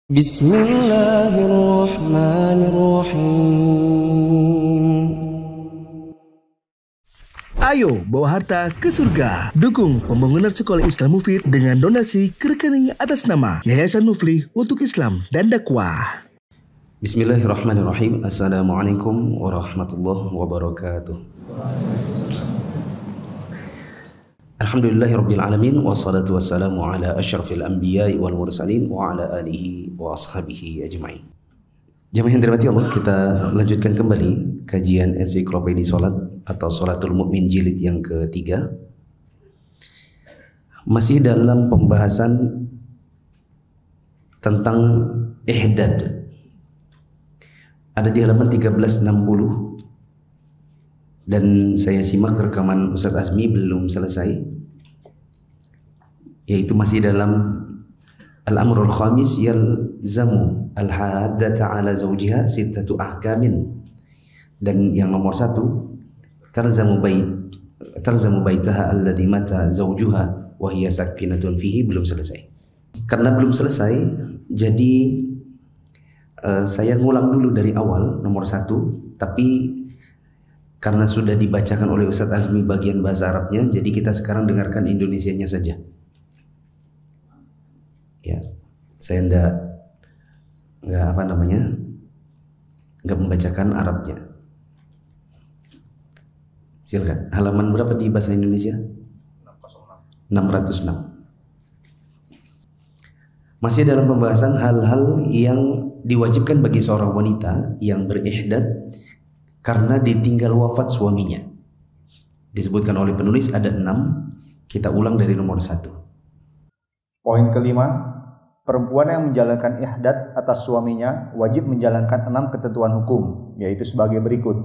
Bismillahirrahmanirrahim. Ayo bawa harta ke surga. Dukung pembangunan sekolah Islam Mufid dengan donasi ke rekening atas nama Yayasan Muflih untuk Islam dan Dakwah. Bismillahirrahmanirrahim. Assalamualaikum warahmatullahi wabarakatuh. Alhamdulillahirabbil alamin wassalatu wassalamu ala asyrafil anbiya'i wal mursalin wa ala alihi wa ashabihi ajmain. Jamaah yang dirahmati Allah, kita lanjutkan kembali kajian ensiklopedi salat atau Salatul Mukmin jilid yang ketiga. Masih dalam pembahasan tentang ihdad. Ada di halaman 1360 dan saya simak rekaman Ustaz Azmi belum selesai, yaitu masih dalam Al-Amrul Khamis yalzamu al-haddata ala zawjiha sittatu ahkamin, dan yang nomor 1 talzamu baitaha alladhi mata zawjuha wa hiya sakinatun fihi, belum selesai. Karena belum selesai, jadi saya ngulang dulu dari awal nomor 1, tapi karena sudah dibacakan oleh Ustaz Azmi bagian bahasa Arabnya, jadi kita sekarang dengarkan Indonesianya saja. Ya, saya nggak membacakan Arabnya. Silakan. Halaman berapa di bahasa Indonesia? 606. Masih dalam pembahasan hal-hal yang diwajibkan bagi seorang wanita yang berihdad karena ditinggal wafat suaminya. Disebutkan oleh penulis ada 6. Kita ulang dari nomor 1. Poin kelima, perempuan yang menjalankan ihdad atas suaminya wajib menjalankan 6 ketentuan hukum, yaitu sebagai berikut.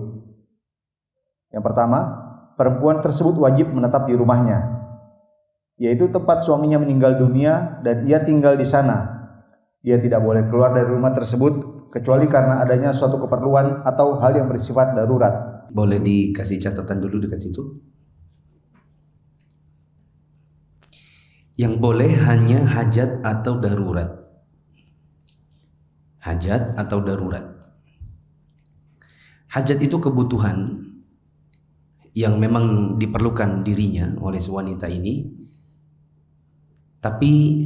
Yang pertama, perempuan tersebut wajib menetap di rumahnya, yaitu tempat suaminya meninggal dunia dan ia tinggal di sana. Ia tidak boleh keluar dari rumah tersebut kecuali karena adanya suatu keperluan atau hal yang bersifat darurat. Boleh dikasih catatan dulu dekat situ. Yang boleh hanya hajat atau darurat. Hajat atau darurat. Hajat itu kebutuhan yang memang diperlukan dirinya oleh si wanita ini, tapi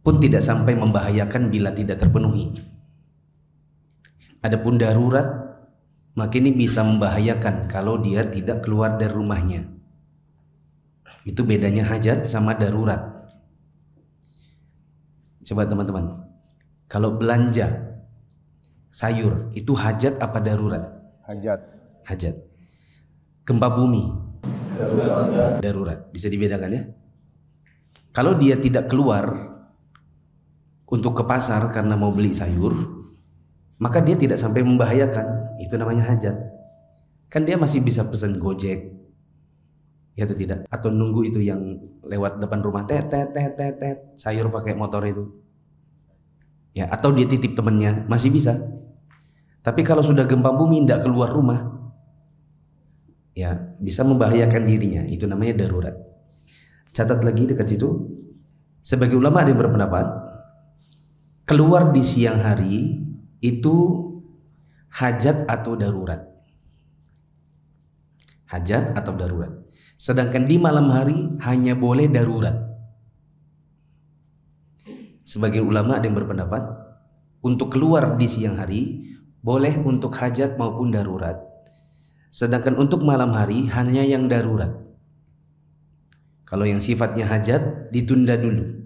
pun tidak sampai membahayakan bila tidak terpenuhi. Adapun darurat, maka ini bisa membahayakan kalau dia tidak keluar dari rumahnya. Itu bedanya hajat sama darurat. Coba teman-teman, kalau belanja sayur itu hajat apa darurat? Hajat. Hajat. Gempa bumi? Darurat. Bisa dibedakan ya? Kalau dia tidak keluar untuk ke pasar karena mau beli sayur, maka dia tidak sampai membahayakan. Itu namanya hajat. Kan dia masih bisa pesan Gojek, ya atau tidak? Atau nunggu itu yang lewat depan rumah, tet sayur pakai motor itu. Ya, atau dia titip temannya, masih bisa. Tapi kalau sudah gempa bumi tidak keluar rumah, ya bisa membahayakan dirinya. Itu namanya darurat. Catat lagi dekat situ. Sebagai ulama ada yang berpendapat keluar di siang hari itu hajat atau darurat. Hajat atau darurat. Sedangkan di malam hari hanya boleh darurat. Sebagai ulama ada yang berpendapat untuk keluar di siang hari boleh untuk hajat maupun darurat. Sedangkan untuk malam hari hanya yang darurat. Kalau yang sifatnya hajat ditunda dulu.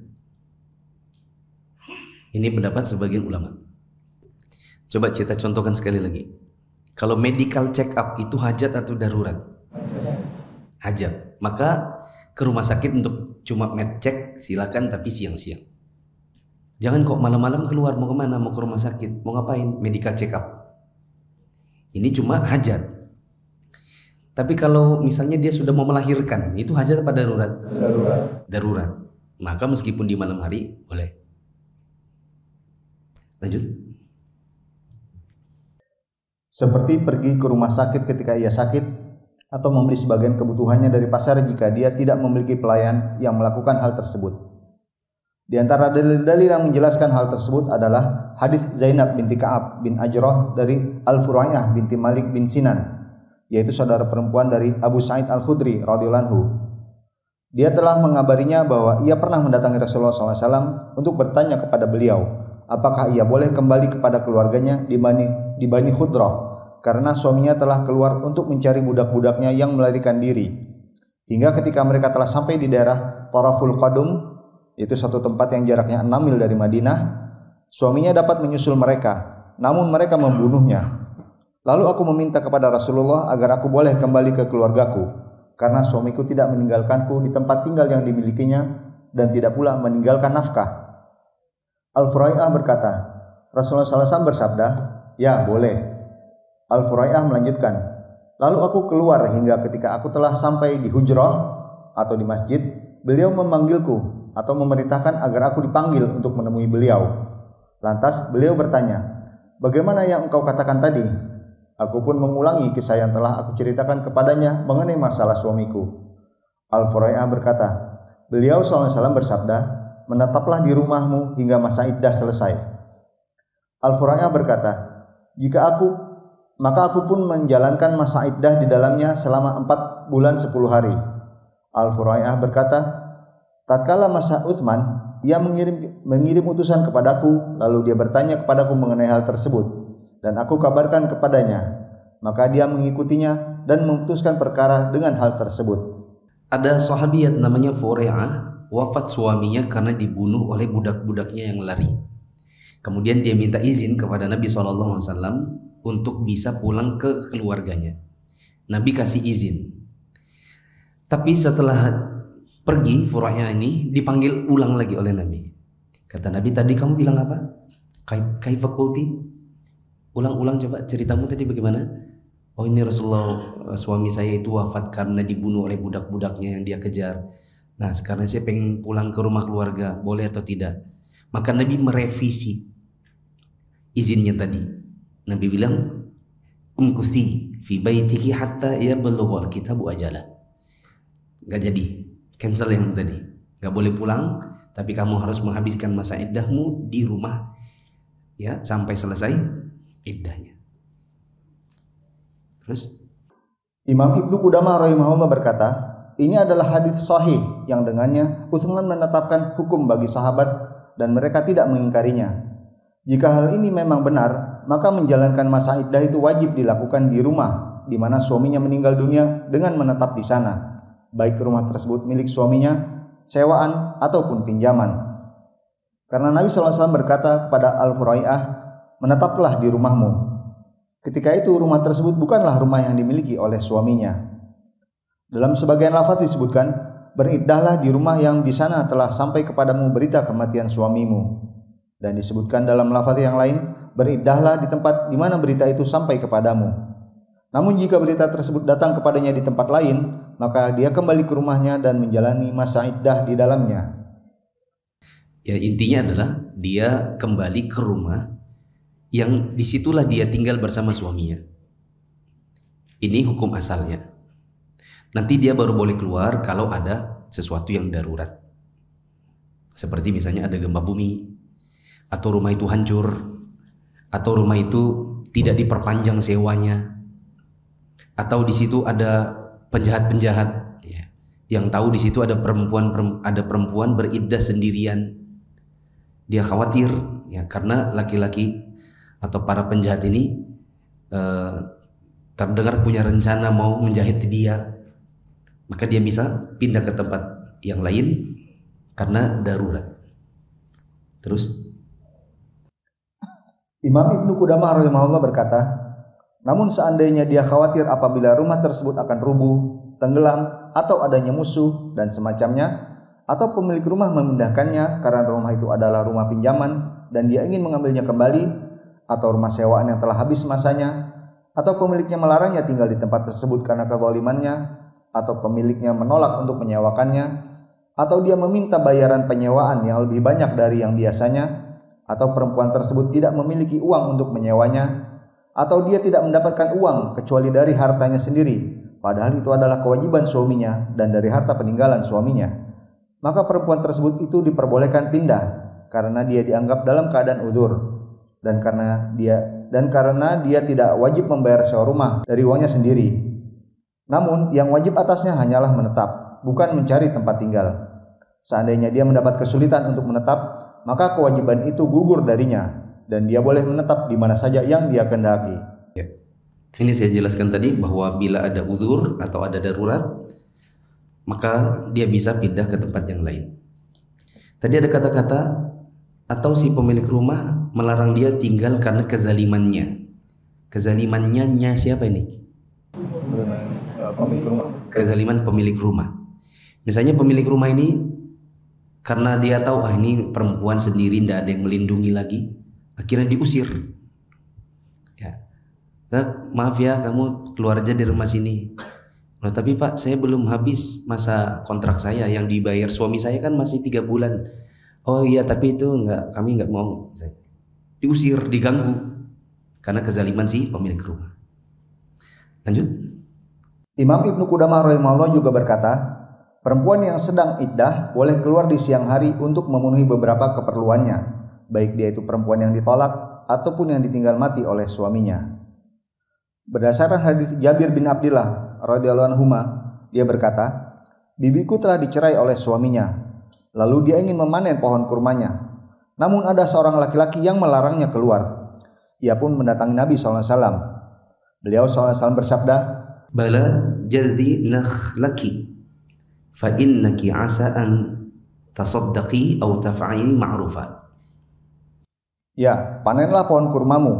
Ini pendapat sebagian ulama. Coba kita contohkan sekali lagi. Kalau medical check up itu hajat atau darurat? Hajat. Maka ke rumah sakit untuk cuma med check silakan, tapi siang-siang. Jangan kok malam-malam keluar, mau kemana? Mau ke rumah sakit, mau ngapain? Medical check up. Ini cuma hajat. Tapi kalau misalnya dia sudah mau melahirkan, itu hajat apa darurat? Darurat. Darurat. Maka meskipun di malam hari boleh. Lanjut. Seperti pergi ke rumah sakit ketika ia sakit atau membeli sebagian kebutuhannya dari pasar jika dia tidak memiliki pelayan yang melakukan hal tersebut. Di antara dalil-dalil yang menjelaskan hal tersebut adalah hadis Zainab binti Ka'ab bin Ajrah dari Al-Furaiyah binti Malik bin Sinan, yaitu saudara perempuan dari Abu Sa'id Al-Khudri radhiyallahu anhu. Dia telah mengabarinya bahwa ia pernah mendatangi Rasulullah SAW untuk bertanya kepada beliau, apakah ia boleh kembali kepada keluarganya di Bani Khudrah, karena suaminya telah keluar untuk mencari budak-budaknya yang melarikan diri. Hingga ketika mereka telah sampai di daerah Taraful Qadum, itu suatu tempat yang jaraknya 6 mil dari Madinah, suaminya dapat menyusul mereka, namun mereka membunuhnya. Lalu aku meminta kepada Rasulullah agar aku boleh kembali ke keluargaku, karena suamiku tidak meninggalkanku di tempat tinggal yang dimilikinya dan tidak pula meninggalkan nafkah. Al-Furaiyah berkata, Rasulullah SAW bersabda, ya boleh. Al-Furaiyah melanjutkan, lalu aku keluar hingga ketika aku telah sampai di hujrah atau di masjid, beliau memanggilku atau memerintahkan agar aku dipanggil untuk menemui beliau. Lantas beliau bertanya, bagaimana yang engkau katakan tadi? Aku pun mengulangi kisah yang telah aku ceritakan kepadanya mengenai masalah suamiku. Al-Furaiyah berkata, beliau SAW bersabda, menetaplah di rumahmu hingga masa iddah selesai. Al-Furaiyah berkata, maka aku pun menjalankan masa iddah di dalamnya selama 4 bulan 10 hari. Al-Furaiyah berkata, tatkala masa Utsman, ia mengirim utusan kepadaku, lalu dia bertanya kepadaku mengenai hal tersebut, dan aku kabarkan kepadanya. Maka dia mengikutinya dan memutuskan perkara dengan hal tersebut. Ada sahabiat namanya Furaiyah, wafat suaminya karena dibunuh oleh budak-budaknya yang lari. Kemudian dia minta izin kepada Nabi SAW untuk bisa pulang ke keluarganya. Nabi kasih izin. Tapi setelah pergi, Furaiyah ini dipanggil ulang lagi oleh Nabi. Kata Nabi, tadi kamu bilang apa? Kaifa qulti? Ulang-ulang coba ceritamu tadi bagaimana? Oh, ini Rasulullah, suami saya itu wafat karena dibunuh oleh budak-budaknya yang dia kejar. Nah, sekarang saya pengen pulang ke rumah keluarga, boleh atau tidak? Maka Nabi merevisi izinnya tadi. Nabi bilang, umkuthi fi baitiki hatta yablughal kitabu ajalah. Gak jadi, cancel yang tadi. Gak boleh pulang, tapi kamu harus menghabiskan masa iddahmu di rumah, ya, sampai selesai iddahnya. Terus Imam Ibnu Qudamah rahimahullah berkata, ini adalah hadis sahih yang dengannya Utsman menetapkan hukum bagi sahabat dan mereka tidak mengingkarinya. Jika hal ini memang benar, maka menjalankan masa iddah itu wajib dilakukan di rumah di mana suaminya meninggal dunia dengan menetap di sana, baik rumah tersebut milik suaminya, sewaan ataupun pinjaman. Karena Nabi SAW berkata kepada Al-Furaiyah, menetaplah di rumahmu. Ketika itu rumah tersebut bukanlah rumah yang dimiliki oleh suaminya. Dalam sebagian lafaz disebutkan, beriddahlah di rumah yang di sana telah sampai kepadamu berita kematian suamimu. Dan disebutkan dalam lafaz yang lain, beriddahlah di tempat di mana berita itu sampai kepadamu. Namun jika berita tersebut datang kepadanya di tempat lain, maka dia kembali ke rumahnya dan menjalani masa iddah di dalamnya. Ya, intinya adalah dia kembali ke rumah yang disitulah dia tinggal bersama suaminya. Ini hukum asalnya. Nanti dia baru boleh keluar kalau ada sesuatu yang darurat. Seperti misalnya ada gempa bumi, atau rumah itu hancur, atau rumah itu tidak diperpanjang sewanya, atau di situ ada penjahat-penjahat, ya, yang tahu di situ ada perempuan beriddah sendirian. Dia khawatir, ya, karena laki-laki atau para penjahat ini terdengar punya rencana mau menjahit dia, maka dia bisa pindah ke tempat yang lain karena darurat. Terus Imam Ibnu Qudamah rahimahullah berkata, namun seandainya dia khawatir apabila rumah tersebut akan rubuh, tenggelam, atau adanya musuh dan semacamnya, atau pemilik rumah memindahkannya karena rumah itu adalah rumah pinjaman dan dia ingin mengambilnya kembali, atau rumah sewaan yang telah habis masanya, atau pemiliknya melarangnya tinggal di tempat tersebut karena kezalimannya, atau pemiliknya menolak untuk menyewakannya, atau dia meminta bayaran penyewaan yang lebih banyak dari yang biasanya, atau perempuan tersebut tidak memiliki uang untuk menyewanya, atau dia tidak mendapatkan uang kecuali dari hartanya sendiri, padahal itu adalah kewajiban suaminya dan dari harta peninggalan suaminya. maka perempuan tersebut itu diperbolehkan pindah karena dia dianggap dalam keadaan udzur dan karena dia tidak wajib membayar sewa rumah dari uangnya sendiri. Namun yang wajib atasnya hanyalah menetap, bukan mencari tempat tinggal. Seandainya dia mendapat kesulitan untuk menetap, maka kewajiban itu gugur darinya dan dia boleh menetap di mana saja yang dia kehendaki. Ya. Ini saya jelaskan tadi bahwa bila ada udzur atau ada darurat, maka dia bisa pindah ke tempat yang lain. Tadi ada kata-kata atau si pemilik rumah melarang dia tinggal karena kezalimannya. Kezalimannya siapa ini? Pemilik rumah. Kezaliman pemilik rumah. Misalnya pemilik rumah ini karena dia tahu ini perempuan sendiri, tidak ada yang melindungi lagi, akhirnya diusir. Ya, maaf ya, kamu keluar aja dari rumah sini. Nah, tapi Pak, saya belum habis masa kontrak saya, yang dibayar suami saya kan masih 3 bulan. Oh iya, tapi itu kami nggak mau. Diusir, diganggu karena kezaliman si pemilik rumah. Lanjut. Imam Ibnu Qudamah rahimahullah juga berkata, perempuan yang sedang iddah boleh keluar di siang hari untuk memenuhi beberapa keperluannya, baik dia itu perempuan yang ditolak ataupun yang ditinggal mati oleh suaminya. Berdasarkan hadis Jabir bin Abdillah radhiyallahu anhu, dia berkata, bibiku telah dicerai oleh suaminya, lalu dia ingin memanen pohon kurmanya. Namun ada seorang laki-laki yang melarangnya keluar. Ia pun mendatangi Nabi SAW. Beliau SAW bersabda, Bala jaddi nakhlaki fa innaki asa an tasaddaqi aw taf'ali ma'rufa. ya, panenlah pohon kurmamu,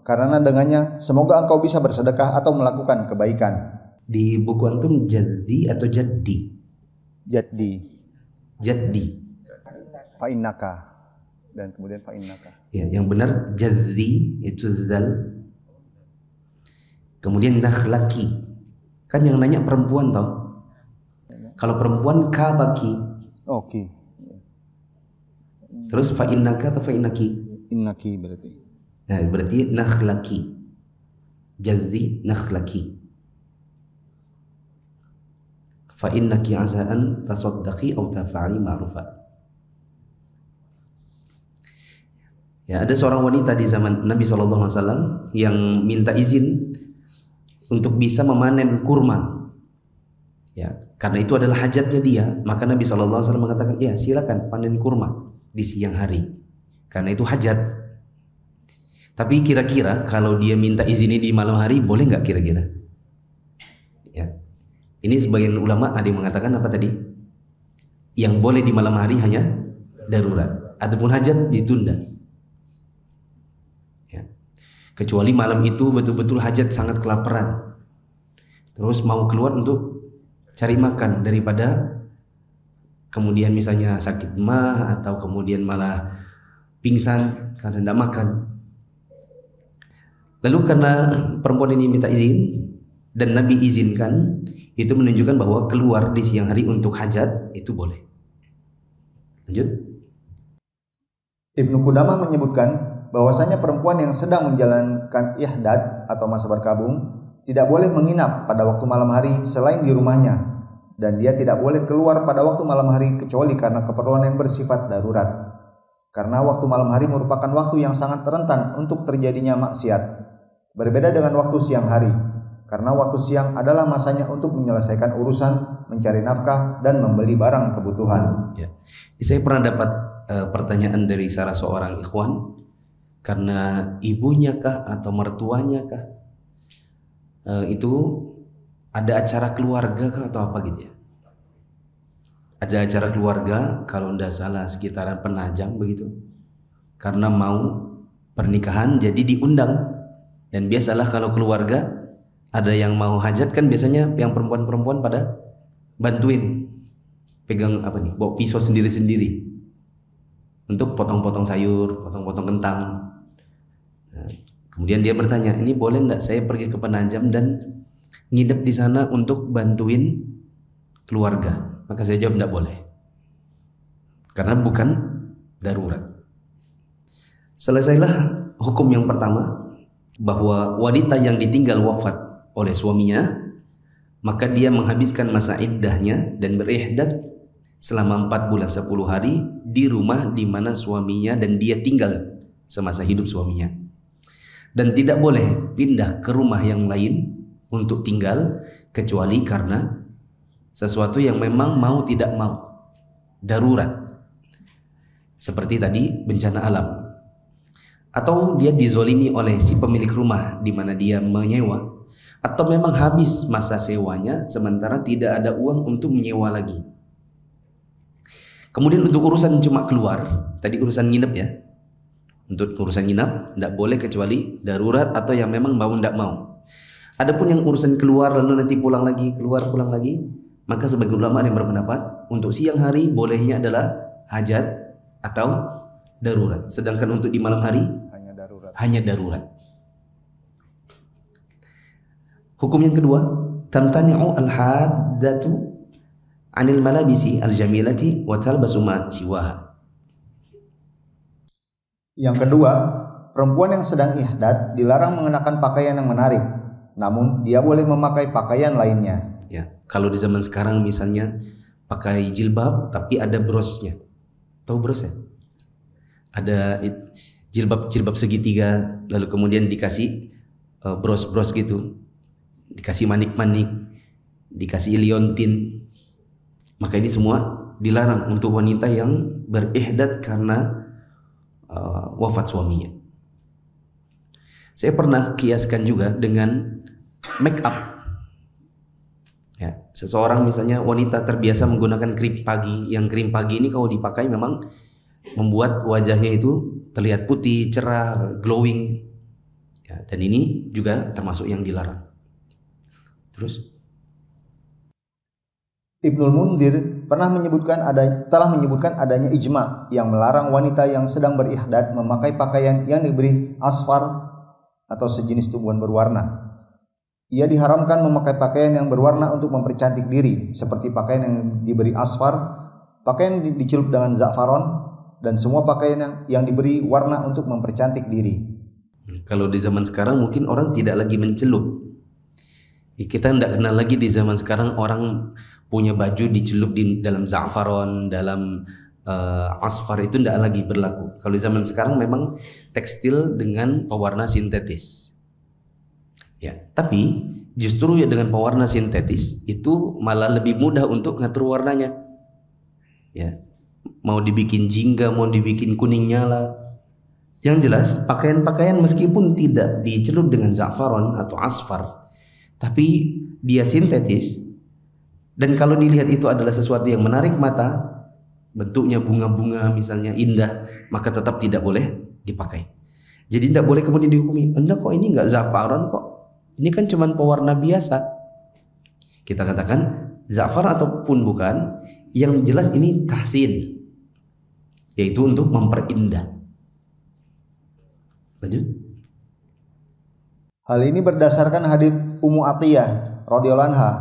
karena dengannya semoga engkau bisa bersedekah atau melakukan kebaikan. Di buku antum jaddi atau jaddi? Jaddi. Fa'innaka. Dan kemudian fa'innaka. Ya, yang benar jaddi itu zal. Kemudian nakhlaki. Kan yang nanya perempuan toh. Kalau perempuan kabaki. Oke. Terus fa'innaka atau fa'innaki? Innaki berarti. Nah, berarti nakhlaki. Jaddi nakhlaki. Fa'innaki asa'an tasaddaqi aw taf'ali ma'rufa. Ya, ada seorang wanita di zaman Nabi SAW yang minta izin untuk bisa memanen kurma. Ya, karena itu adalah hajatnya dia, maka Nabi SAW mengatakan, ya silakan panen kurma di siang hari, karena itu hajat. Tapi kira-kira kalau dia minta izin di malam hari, boleh nggak kira-kira? Ya, ini sebagian ulama ada yang mengatakan apa tadi? Yang boleh di malam hari hanya darurat, ataupun hajat ditunda. Kecuali malam itu betul-betul hajat, sangat kelaparan, terus mau keluar untuk cari makan, daripada kemudian misalnya sakit mah atau kemudian malah pingsan karena tidak makan. Lalu karena perempuan ini minta izin dan Nabi izinkan, itu menunjukkan bahwa keluar di siang hari untuk hajat itu boleh. Lanjut. Ibnu Qudamah menyebutkan bahwasanya perempuan yang sedang menjalankan ihdad atau masa berkabung tidak boleh menginap pada waktu malam hari selain di rumahnya, dan dia tidak boleh keluar pada waktu malam hari kecuali karena keperluan yang bersifat darurat. Karena waktu malam hari merupakan waktu yang sangat rentan untuk terjadinya maksiat. Berbeda dengan waktu siang hari, karena waktu siang adalah masanya untuk menyelesaikan urusan, mencari nafkah, dan membeli barang kebutuhan. Ya. Saya pernah dapat pertanyaan dari salah seorang ikhwan, karena ibunya kah atau mertuanya kah itu ada acara keluarga kah atau apa gitu ya. Ada acara keluarga, kalau tidak salah sekitaran Penajam begitu, karena mau pernikahan jadi diundang. Dan biasalah kalau keluarga ada yang mau hajat kan biasanya yang perempuan-perempuan pada bantuin pegang apa nih, bawa pisau sendiri-sendiri untuk potong-potong sayur, potong-potong kentang. Nah, kemudian dia bertanya, ini boleh enggak saya pergi ke Penajam dan nginep di sana untuk bantuin keluarga? Maka saya jawab enggak boleh, karena bukan darurat. Selesailah hukum yang pertama, bahwa wanita yang ditinggal wafat oleh suaminya, maka dia menghabiskan masa iddahnya dan berihdad selama 4 bulan 10 hari di rumah di mana suaminya dan dia tinggal semasa hidup suaminya. Dan tidak boleh pindah ke rumah yang lain untuk tinggal kecuali karena sesuatu yang memang mau tidak mau, darurat. Seperti tadi bencana alam. Atau dia dizolimi oleh si pemilik rumah di mana dia menyewa. Atau memang habis masa sewanya sementara tidak ada uang untuk menyewa lagi. Kemudian untuk urusan cuma keluar, tadi urusan nginep ya. Untuk urusan nginep tidak boleh kecuali darurat atau yang memang mau tidak mau. Adapun yang urusan keluar lalu nanti pulang lagi, keluar pulang lagi, maka sebagian ulama yang berpendapat untuk siang hari bolehnya adalah hajat atau darurat. Sedangkan untuk di malam hari hanya darurat. Hukum yang kedua, tamtani'u al-haddatu 'anil malabisi al-jamilati wa talbasu ma siwaha. Yang kedua, perempuan yang sedang ihdad dilarang mengenakan pakaian yang menarik, namun dia boleh memakai pakaian lainnya. Ya, kalau di zaman sekarang misalnya pakai jilbab tapi ada brosnya. Tahu bros ya? Ada jilbab segitiga lalu kemudian dikasih bros gitu. Dikasih manik-manik, dikasih liontin. Maka ini semua dilarang untuk wanita yang berihdad karena wafat suaminya. Saya pernah kiaskan juga dengan make up. Ya, seseorang misalnya wanita terbiasa menggunakan krim pagi. Yang krim pagi ini kalau dipakai memang membuat wajahnya itu terlihat putih, cerah, glowing. Ya, dan ini juga termasuk yang dilarang. Terus Ibnul Munzir telah menyebutkan adanya ijma yang melarang wanita yang sedang berihdad memakai pakaian yang diberi asfar atau sejenis tumbuhan berwarna. Ia diharamkan memakai pakaian yang berwarna untuk mempercantik diri, seperti pakaian yang diberi asfar, pakaian dicelup dengan za'faron, dan semua pakaian yang diberi warna untuk mempercantik diri. Kalau di zaman sekarang mungkin orang tidak lagi mencelup. Kita tidak kenal lagi di zaman sekarang orang punya baju dicelup di dalam za'faron, dalam asfar, itu tidak lagi berlaku. Kalau di zaman sekarang memang tekstil dengan pewarna sintetis. Ya, tapi justru ya dengan pewarna sintetis itu malah lebih mudah untuk ngatur warnanya. Ya, mau dibikin jingga, mau dibikin kuning nyala. Yang jelas pakaian-pakaian meskipun tidak dicelup dengan za'faron atau asfar, tapi dia sintetis, dan kalau dilihat itu adalah sesuatu yang menarik mata, bentuknya bunga-bunga misalnya indah, maka tetap tidak boleh dipakai. Jadi tidak boleh kemudian dihukumi, Anda kok ini nggak za'faron kok, ini kan cuma pewarna biasa. Kita katakan za'faron ataupun bukan, yang jelas ini tahsin, yaitu untuk memperindah. Lanjut. Hal ini berdasarkan hadits Ummu Atiyah radhiyallahu anha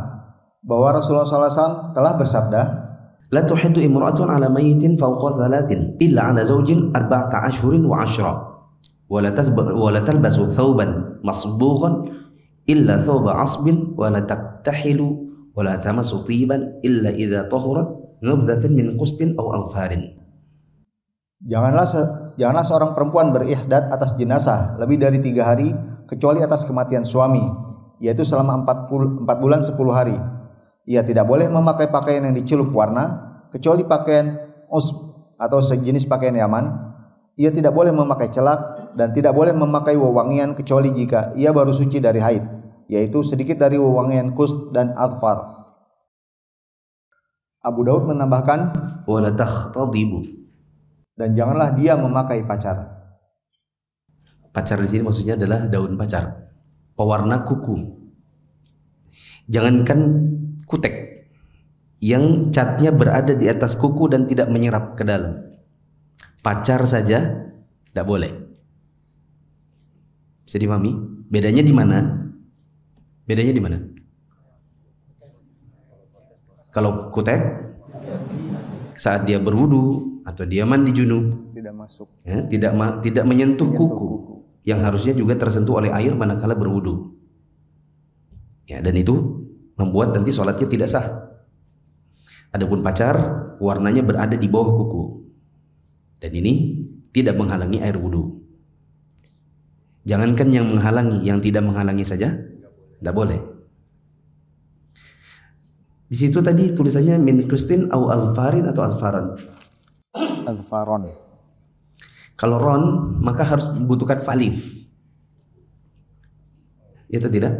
bahwa Rasulullah SAW telah bersabda, La tuhiddu imra'atun 'ala mayyitin fawqa 3 illa 'ala zawjin 4 ashhurin wa 10 wa la talbasu thawban masbughan illa thawba 'asbin wa la taktahilu wa la tamassu tiban illa idza tahurat nabdatan min qustin aw azfarin. Janganlah seorang perempuan berihdad atas jenazah lebih dari 3 hari kecuali atas kematian suami, yaitu selama 4 bulan 10 hari. Ia tidak boleh memakai pakaian yang dicelup warna kecuali pakaian usb atau sejenis pakaian Yaman. Ia tidak boleh memakai celak dan tidak boleh memakai wewangian kecuali jika ia baru suci dari haid, yaitu sedikit dari wewangian kust dan adfar. Abu Daud menambahkan, Wala takhtadibu, dan janganlah dia memakai pacar. Pacar di sini maksudnya adalah daun pacar, pewarna kuku. Jangankan kutek, yang catnya berada di atas kuku dan tidak menyerap ke dalam. Pacar saja tidak boleh. Bisa dipahami? Bedanya di mana? Bedanya di mana? Kalau kutek saat dia berwudu atau dia mandi junub, Tidak masuk. ya, tidak menyentuh kuku yang harusnya juga tersentuh oleh air manakala berwudu. Ya, dan itu membuat nanti sholatnya tidak sah. Adapun pacar warnanya berada di bawah kuku. Dan ini tidak menghalangi air wudhu. Jangankan yang menghalangi, yang tidak menghalangi saja tidak boleh. Di situ tadi tulisannya min Kristin au azfarin atau azfaran. Azfaron. Kalau ron maka harus membutuhkan falif. Itu tidak?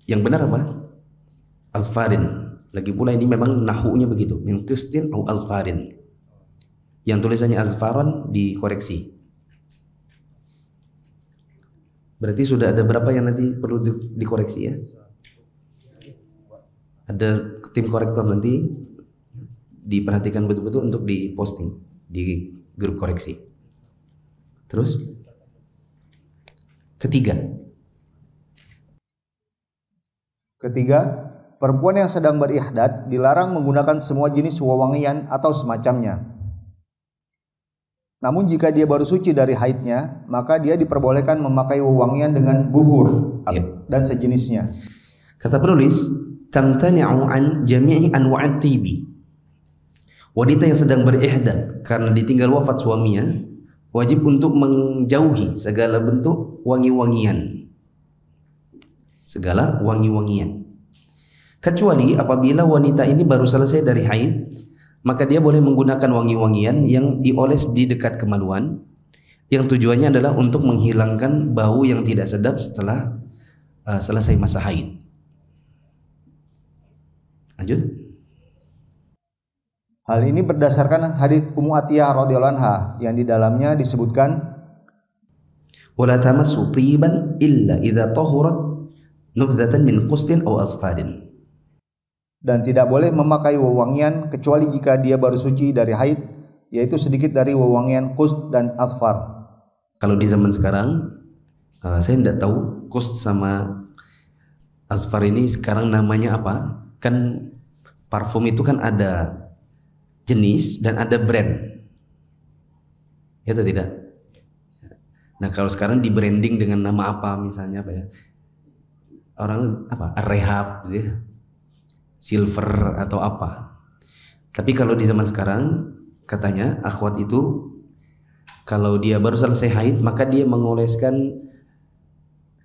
Yang benar apa? Azfarin. Lagi pula ini memang nahunya begitu. Min Kristin au azfarin. Yang tulisannya azfaron dikoreksi. Berarti sudah ada berapa yang nanti perlu dikoreksi ya? Ada tim korektor nanti diperhatikan betul-betul untuk diposting di grup koreksi. Terus ketiga, perempuan yang sedang berihdad dilarang menggunakan semua jenis wewangian atau semacamnya. Namun jika dia baru suci dari haidnya, maka dia diperbolehkan memakai wewangian dengan buhur dan sejenisnya. Kata penulis, tamtani'u an jami'i anwa'at tibi. Wanita yang sedang berihdad karena ditinggal wafat suaminya wajib untuk menjauhi segala bentuk wangi-wangian. Segala wangi-wangian. Kecuali apabila wanita ini baru selesai dari haid, maka dia boleh menggunakan wangi-wangian yang dioles di dekat kemaluan, yang tujuannya adalah untuk menghilangkan bau yang tidak sedap setelah selesai masa haid. Lanjut. Hal ini berdasarkan hadis Ummu Atiyah radhiyallahu anha yang di dalamnya disebutkan wala tamassu tiban illa idza tahurat nubdatan min qustin aw asfadin. Dan tidak boleh memakai wewangian kecuali jika dia baru suci dari haid, yaitu sedikit dari wewangian qust dan asfar. Kalau di zaman sekarang saya tidak tahu qust sama asfar ini sekarang namanya apa. Kan parfum itu kan ada jenis dan ada brand, ya atau tidak? Nah kalau sekarang di branding dengan nama apa misalnya apa ya? Orang apa? Rehab, gitu ya? Silver atau apa? Tapi kalau di zaman sekarang katanya akhwat itu kalau dia baru selesai haid maka dia mengoleskan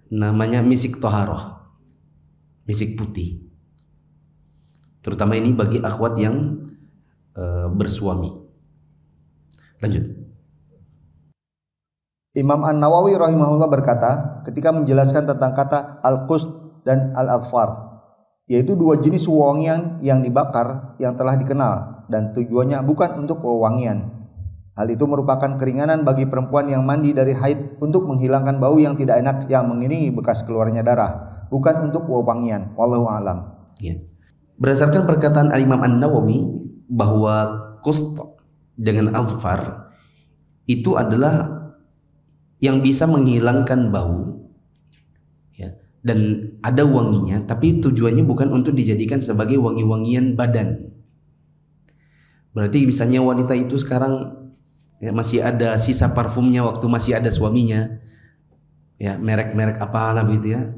namanya misik toharoh, misik putih. Terutama ini bagi akhwat yang bersuami. Lanjut. Imam An-Nawawi rahimahullah berkata ketika menjelaskan tentang kata al-qust dan al-azfar, yaitu dua jenis wewangian yang dibakar yang telah dikenal dan tujuannya bukan untuk wewangian. Hal itu merupakan keringanan bagi perempuan yang mandi dari haid untuk menghilangkan bau yang tidak enak yang mengiringi bekas keluarnya darah, bukan untuk wewangian. Wallahu a'lam. Ya. Berdasarkan perkataan Al-Imam An-Nawawi bahwa qust dengan azfar itu adalah yang bisa menghilangkan bau, ya, dan ada wanginya, tapi tujuannya bukan untuk dijadikan sebagai wangi-wangian badan. Berarti misalnya wanita itu sekarang ya, masih ada sisa parfumnya waktu masih ada suaminya, ya merek-merek apalah begitu ya,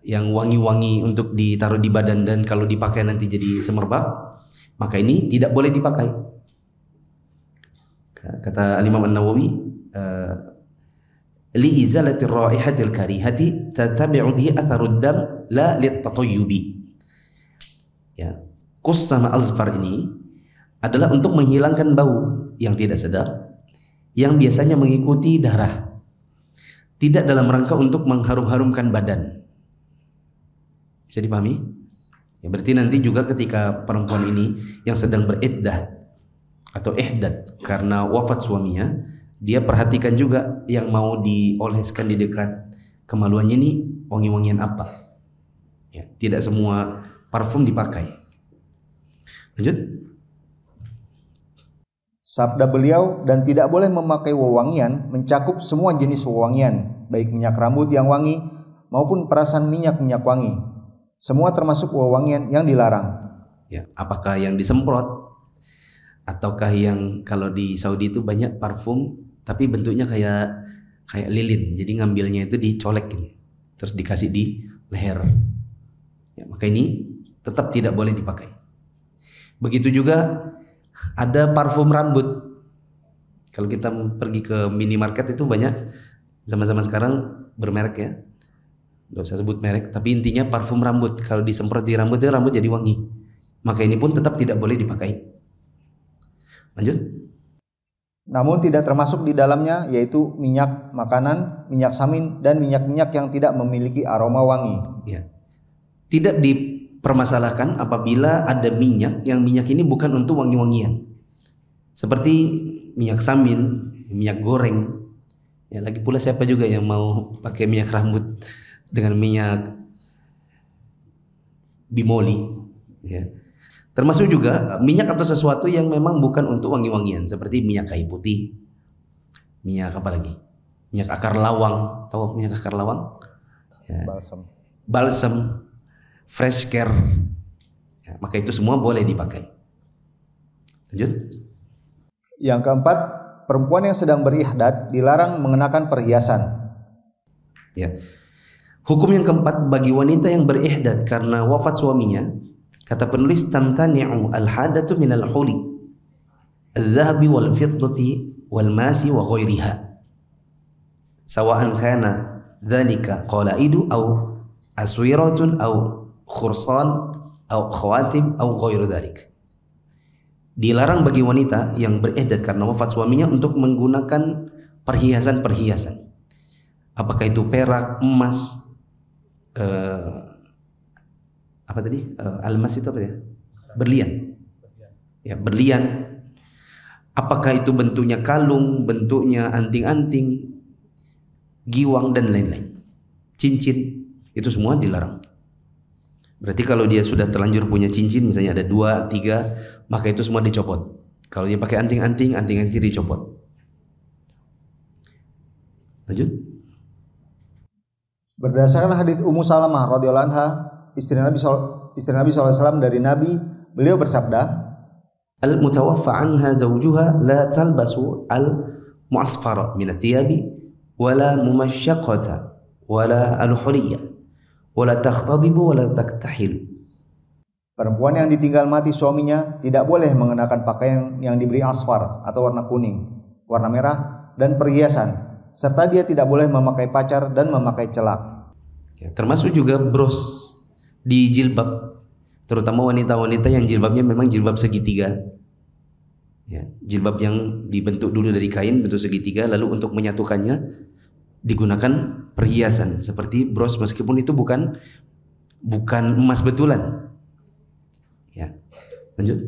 yang wangi-wangi untuk ditaruh di badan dan kalau dipakai nanti jadi semerbak, maka ini tidak boleh dipakai. Kata Imam An-Nawawi, li izalati raihatil karihati tatabi'u bihi atharud dam la litatayyubi. Ya, qus sama azfar ini adalah untuk menghilangkan bau yang tidak sedap yang biasanya mengikuti darah, tidak dalam rangka untuk mengharum-harumkan badan. Bisa dipahami? Ya, berarti nanti juga ketika perempuan ini yang sedang beriddah atau ihdad karena wafat suaminya, dia perhatikan juga yang mau dioleskan di dekat kemaluannya ini wangi-wangian apa. Ya, tidak semua parfum dipakai. Lanjut. Sabda beliau, dan tidak boleh memakai wewangian mencakup semua jenis wewangian, baik minyak rambut yang wangi maupun perasan minyak-minyak wangi. Semua termasuk wewangian yang dilarang. Ya, apakah yang disemprot ataukah yang kalau di Saudi itu banyak parfum tapi bentuknya kayak lilin. Jadi ngambilnya itu dicolek ini, terus dikasih di leher. Ya, maka ini tetap tidak boleh dipakai. Begitu juga ada parfum rambut. Kalau kita pergi ke minimarket itu banyak zaman-zaman sekarang bermerek ya. Nggak usah sebut merek, tapi intinya parfum rambut. Kalau disemprot di rambut itu rambut jadi wangi. Maka ini pun tetap tidak boleh dipakai. Lanjut. Namun tidak termasuk di dalamnya yaitu minyak makanan, minyak samin, dan minyak-minyak yang tidak memiliki aroma wangi. Ya. Tidak dipermasalahkan apabila ada minyak yang minyak ini bukan untuk wangi-wangian. Seperti minyak samin, minyak goreng. Ya, lagi pula siapa juga yang mau pakai minyak rambut dengan minyak bimoli, ya. Termasuk juga minyak atau sesuatu yang memang bukan untuk wangi-wangian, seperti minyak kayu putih, minyak apa lagi? Minyak akar lawang, tahu minyak akar lawang? Ya. Balsam, fresh care, ya, maka itu semua boleh dipakai. Lanjut. Yang keempat, perempuan yang sedang berihdad dilarang mengenakan perhiasan. Ya. Hukum yang keempat bagi wanita yang berihdad karena wafat suaminya, kata penulis, tamtani'u al-hadatu min al-huli al-dhahabi wal-fiddati wal-masi wa ghairiha sawa'an kana dhalika qalaidu aw aswiratun aw khursan aw khawatim aw ghairu dhalik. Dilarang bagi wanita yang berihdad karena wafat suaminya untuk menggunakan perhiasan-perhiasan. Apakah itu perak, emas, apa tadi? Almas itu apa ya? Berlian. Ya, berlian. Apakah itu bentuknya kalung, bentuknya anting-anting, giwang dan lain-lain. Cincin, itu semua dilarang. Berarti kalau dia sudah terlanjur punya cincin, misalnya ada 2, 3, maka itu semua dicopot. Kalau dia pakai anting-anting, anting-anting dicopot. Lanjut. Berdasarkan hadits Ummu Salamah radhiyallahu anha, istri Nabi SAW dari Nabi, beliau bersabda, Al-mutawaffa anha zawjuha la talbasu al-mu'asfara min athiyabi wala mumasyaqqata wala al-huliyya wala takhtadibu wala taktahilu. Perempuan yang ditinggal mati suaminya tidak boleh mengenakan pakaian yang diberi asfar atau warna kuning, warna merah, dan perhiasan, serta dia tidak boleh memakai pacar dan memakai celak. Ya, termasuk juga bros di jilbab, terutama wanita-wanita yang jilbabnya memang jilbab segitiga. Ya, jilbab yang dibentuk dulu dari kain bentuk segitiga, lalu untuk menyatukannya digunakan perhiasan seperti bros, meskipun itu bukan emas betulan. Ya, lanjut.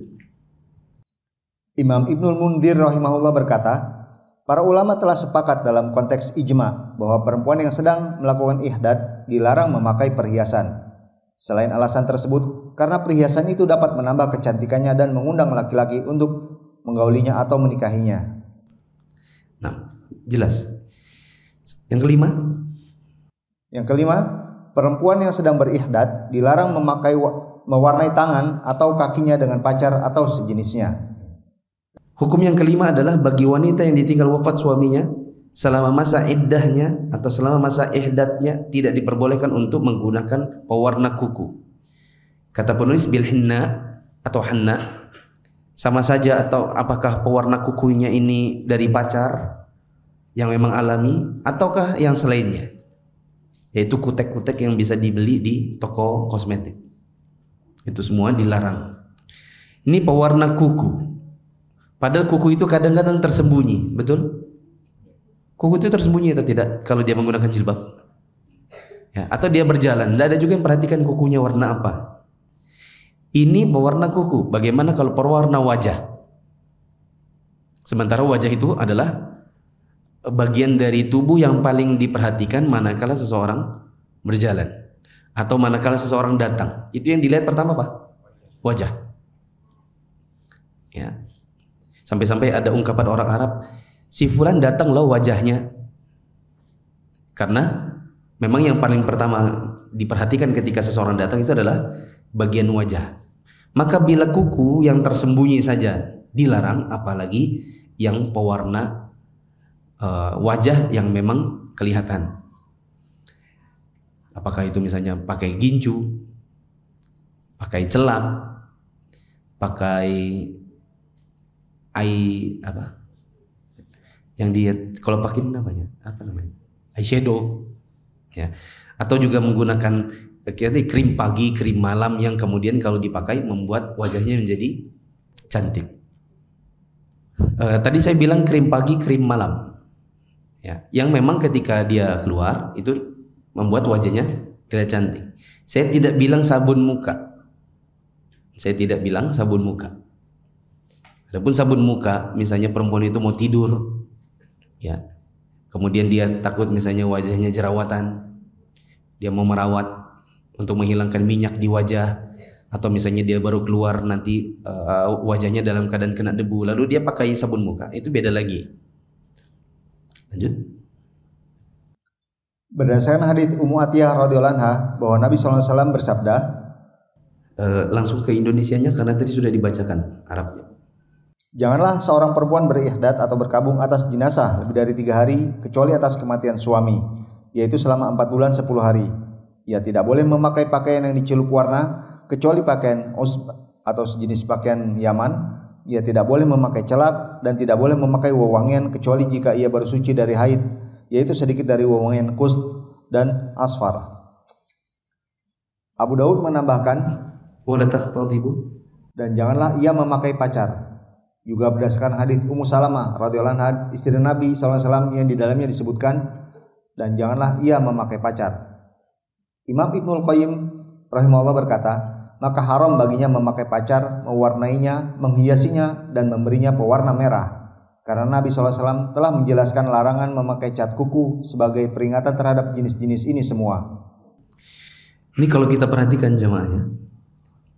Imam Ibnul Munzir rahimahullah berkata, para ulama telah sepakat dalam konteks ijma bahwa perempuan yang sedang melakukan ihdad dilarang memakai perhiasan. Selain alasan tersebut, karena perhiasan itu dapat menambah kecantikannya dan mengundang laki-laki untuk menggaulinya atau menikahinya. Nah, jelas. Yang kelima, perempuan yang sedang berihdad dilarang mewarnai tangan atau kakinya dengan pacar atau sejenisnya. Hukum yang kelima adalah bagi wanita yang ditinggal wafat suaminya, selama masa iddahnya atau selama masa ihdadnya tidak diperbolehkan untuk menggunakan pewarna kuku. Kata penulis, bil hinna atau hanna, sama saja, atau apakah pewarna kukunya ini dari pacar yang memang alami ataukah yang selainnya, yaitu kutek-kutek yang bisa dibeli di toko kosmetik. Itu semua dilarang. Ini pewarna kuku, padahal kuku itu kadang-kadang tersembunyi, betul? Kuku itu tersembunyi atau tidak kalau dia menggunakan jilbab? Ya, atau dia berjalan, tidak ada juga yang perhatikan kukunya warna apa. Ini pewarna kuku. Bagaimana kalau pewarna wajah? Sementara wajah itu adalah bagian dari tubuh yang paling diperhatikan manakala seseorang berjalan atau manakala seseorang datang. Itu yang dilihat pertama apa? Wajah. Ya. Sampai-sampai ada ungkapan orang Arab, si fulan datang loh wajahnya. Karena memang yang paling pertama diperhatikan ketika seseorang datang itu adalah bagian wajah. Maka bila kuku yang tersembunyi saja dilarang, apalagi yang pewarna wajah yang memang kelihatan. Apakah itu misalnya pakai gincu, pakai celak, pakai apa? Yang dia kalau pakai namanya apa namanya? Eyeshadow, ya. Atau juga menggunakan krim pagi, krim malam yang kemudian kalau dipakai membuat wajahnya menjadi cantik. Tadi saya bilang krim pagi, krim malam, ya. Yang memang ketika dia keluar itu membuat wajahnya terlihat cantik. Saya tidak bilang sabun muka. Saya tidak bilang sabun muka. Adapun sabun muka, misalnya perempuan itu mau tidur, ya, kemudian dia takut misalnya wajahnya jerawatan, dia mau merawat untuk menghilangkan minyak di wajah, atau misalnya dia baru keluar nanti wajahnya dalam keadaan kena debu, lalu dia pakai sabun muka, itu beda lagi. Lanjut. Berdasarkan hadits Ummu Atiyah radhiyallahu anha bahwa Nabi SAW bersabda, langsung ke Indonesianya karena tadi sudah dibacakan Arabnya. janganlah seorang perempuan berihdat atau berkabung atas jenazah lebih dari 3 hari kecuali atas kematian suami, yaitu selama 4 bulan 10 hari. Ia tidak boleh memakai pakaian yang dicelup warna kecuali pakaian usb atau sejenis pakaian Yaman. Ia tidak boleh memakai celap dan tidak boleh memakai wewangian kecuali jika ia baru suci dari haid, yaitu sedikit dari wewangian kust dan asfar. Abu Daud menambahkan, Wala taqtadibu, dan janganlah ia memakai pacar. Juga berdasarkan hadis Ummu Salamah radhiyallahu anha istri Nabi SAW yang di dalamnya disebutkan, dan janganlah ia memakai pacar. Imam Ibnul Qayyim rahimahullah berkata, maka haram baginya memakai pacar, mewarnainya, menghiasinya, dan memberinya pewarna merah. Karena Nabi SAW telah menjelaskan larangan memakai cat kuku sebagai peringatan terhadap jenis-jenis ini semua. Ini kalau kita perhatikan jemaahnya,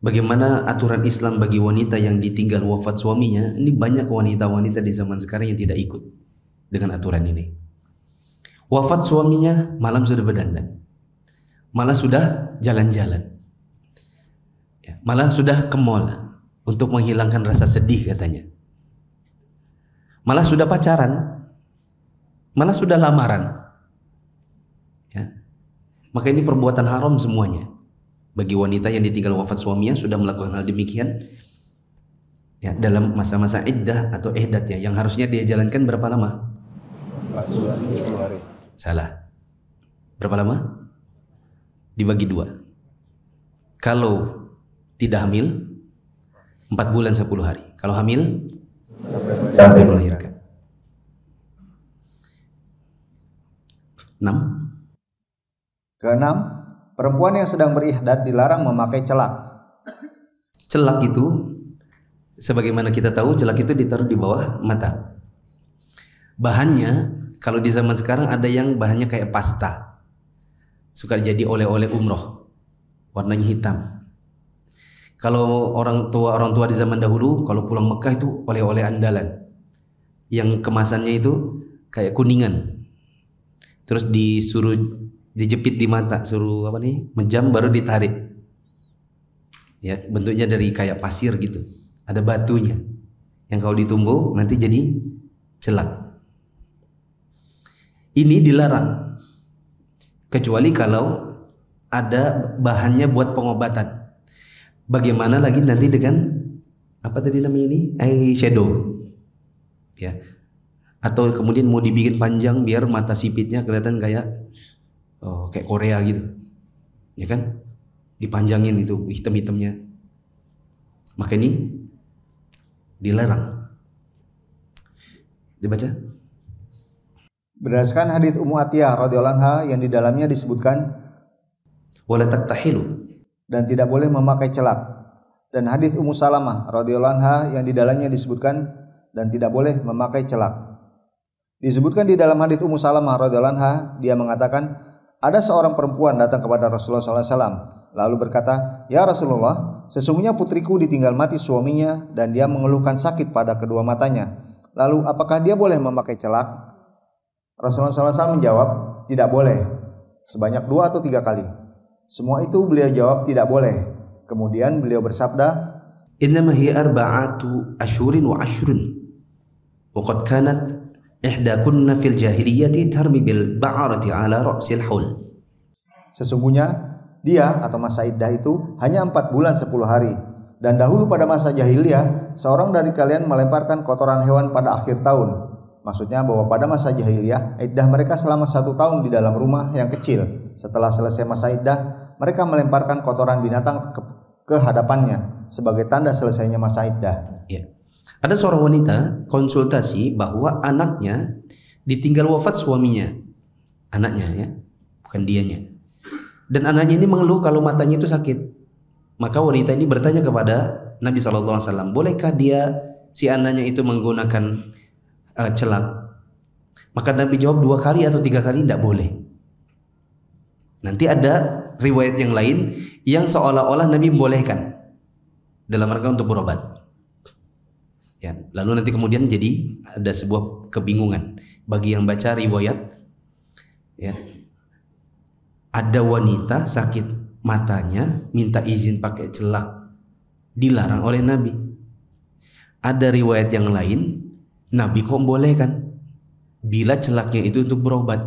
bagaimana aturan Islam bagi wanita yang ditinggal wafat suaminya. Ini banyak wanita-wanita di zaman sekarang yang tidak ikut dengan aturan ini. Wafat suaminya, malam sudah berdandan, malah sudah jalan-jalan, ya, malah sudah ke mall untuk menghilangkan rasa sedih katanya, malah sudah pacaran, malah sudah lamaran, ya. Maka ini perbuatan haram semuanya bagi wanita yang ditinggal wafat suaminya sudah melakukan hal demikian, ya, dalam masa-masa iddah atau ihdatnya yang harusnya dia jalankan berapa lama? 10 hari. Salah. Berapa lama? Dibagi 2. Kalau tidak hamil 4 bulan 10 hari. Kalau hamil sampai melahirkan. 6. Keenam, perempuan yang sedang berihdat dilarang memakai celak. Celak itu, sebagaimana kita tahu, celak itu ditaruh di bawah mata. Bahannya, kalau di zaman sekarang ada yang bahannya kayak pasta, suka jadi oleh-oleh umroh, warnanya hitam. Kalau orang tua di zaman dahulu, kalau pulang Mekah itu oleh-oleh andalan, yang kemasannya itu kayak kuningan, terus disuruh dijepit di mata, suruh apa nih, menjam baru ditarik, ya, bentuknya dari kayak pasir gitu, ada batunya, yang kalau ditumbuk nanti jadi celak. Ini dilarang kecuali kalau ada bahannya buat pengobatan. Bagaimana lagi nanti dengan apa tadi namanya ini, eyeshadow, ya, atau kemudian mau dibikin panjang biar mata sipitnya kelihatan kayak kayak Korea gitu, ya kan, dipanjangin itu hitam-hitamnya. Maka ini dilarang. Dibaca. Berdasarkan hadits Ummu Atiyah radhiyallahu anha yang di dalamnya disebutkan, Wala taktahilu, dan tidak boleh memakai celak. Dan hadits Ummu Salamah radhiyallahu anha yang di dalamnya disebutkan, dan tidak boleh memakai celak. Disebutkan di dalam hadits Ummu Salamah radhiyallahu anha, dia mengatakan, ada seorang perempuan datang kepada Rasulullah SAW lalu berkata, ya Rasulullah, sesungguhnya putriku ditinggal mati suaminya dan dia mengeluhkan sakit pada kedua matanya. Lalu apakah dia boleh memakai celak? Rasulullah SAW menjawab, tidak boleh, sebanyak 2 atau 3 kali. Semua itu beliau jawab tidak boleh. Kemudian beliau bersabda, innama hiya arba'atu ashhurin wa ashrun wa qad kanat ihdakunna fil jahiliyati tarmi bil ba'arati ala ra'sil haul. Sesungguhnya dia atau masa iddah itu hanya 4 bulan 10 hari. Dan dahulu pada masa jahiliyah, seorang dari kalian melemparkan kotoran hewan pada akhir tahun. Maksudnya bahwa pada masa jahiliyah, iddah mereka selama 1 tahun di dalam rumah yang kecil. Setelah selesai masa iddah, mereka melemparkan kotoran binatang ke hadapannya sebagai tanda selesainya masa iddah. Ya. Ada seorang wanita konsultasi bahwa anaknya ditinggal wafat suaminya. Anaknya ya, bukan dianya. Dan anaknya ini mengeluh kalau matanya itu sakit. Maka wanita ini bertanya kepada Nabi SAW, bolehkah si anaknya itu menggunakan celak? Maka Nabi jawab 2 kali atau 3 kali tidak boleh. Nanti ada riwayat yang lain yang seolah-olah Nabi membolehkan dalam rangka untuk berobat. Ya, lalu nanti kemudian jadi ada sebuah kebingungan bagi yang baca riwayat. Ya, ada wanita sakit matanya minta izin pakai celak, dilarang oleh Nabi. Ada riwayat yang lain, Nabi kok bolehkan bila celaknya itu untuk berobat.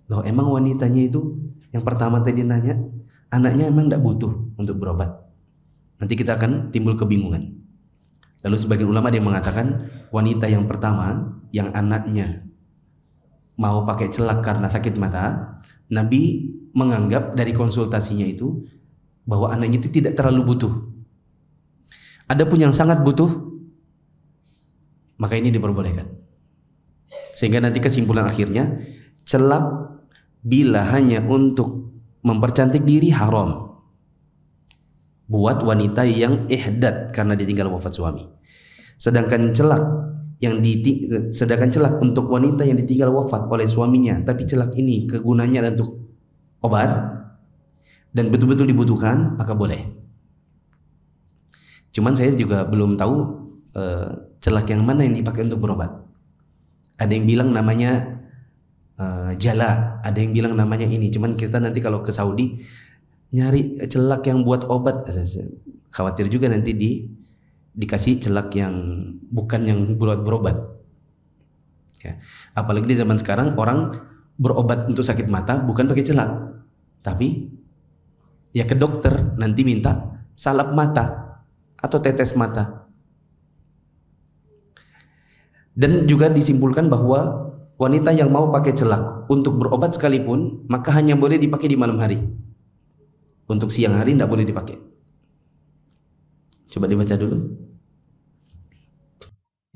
Loh, emang wanitanya itu yang pertama tadi nanya, anaknya emang tidak butuh untuk berobat? Nanti kita akan timbul kebingungan. Lalu sebagian ulama dia mengatakan wanita yang pertama yang anaknya mau pakai celak karena sakit mata, Nabi menganggap dari konsultasinya itu bahwa anaknya itu tidak terlalu butuh. Adapun yang sangat butuh, maka ini diperbolehkan. Sehingga nanti kesimpulan akhirnya, celak bila hanya untuk mempercantik diri haram buat wanita yang ihdad karena ditinggal wafat suami. Sedangkan celak untuk wanita yang ditinggal wafat oleh suaminya, tapi celak ini kegunaannya untuk obat dan betul-betul dibutuhkan, maka boleh. Cuman saya juga belum tahu celak yang mana yang dipakai untuk berobat. Ada yang bilang namanya jala, ada yang bilang namanya ini. Cuman kita nanti kalau ke Saudi nyari celak yang buat obat, khawatir juga nanti dikasih celak yang bukan yang buat berobat. Ya. Apalagi di zaman sekarang orang berobat untuk sakit mata bukan pakai celak, tapi ya ke dokter nanti minta salap mata atau tetes mata. Dan juga disimpulkan bahwa wanita yang mau pakai celak untuk berobat sekalipun, maka hanya boleh dipakai di malam hari. Untuk siang hari tidak boleh dipakai. Coba dibaca dulu.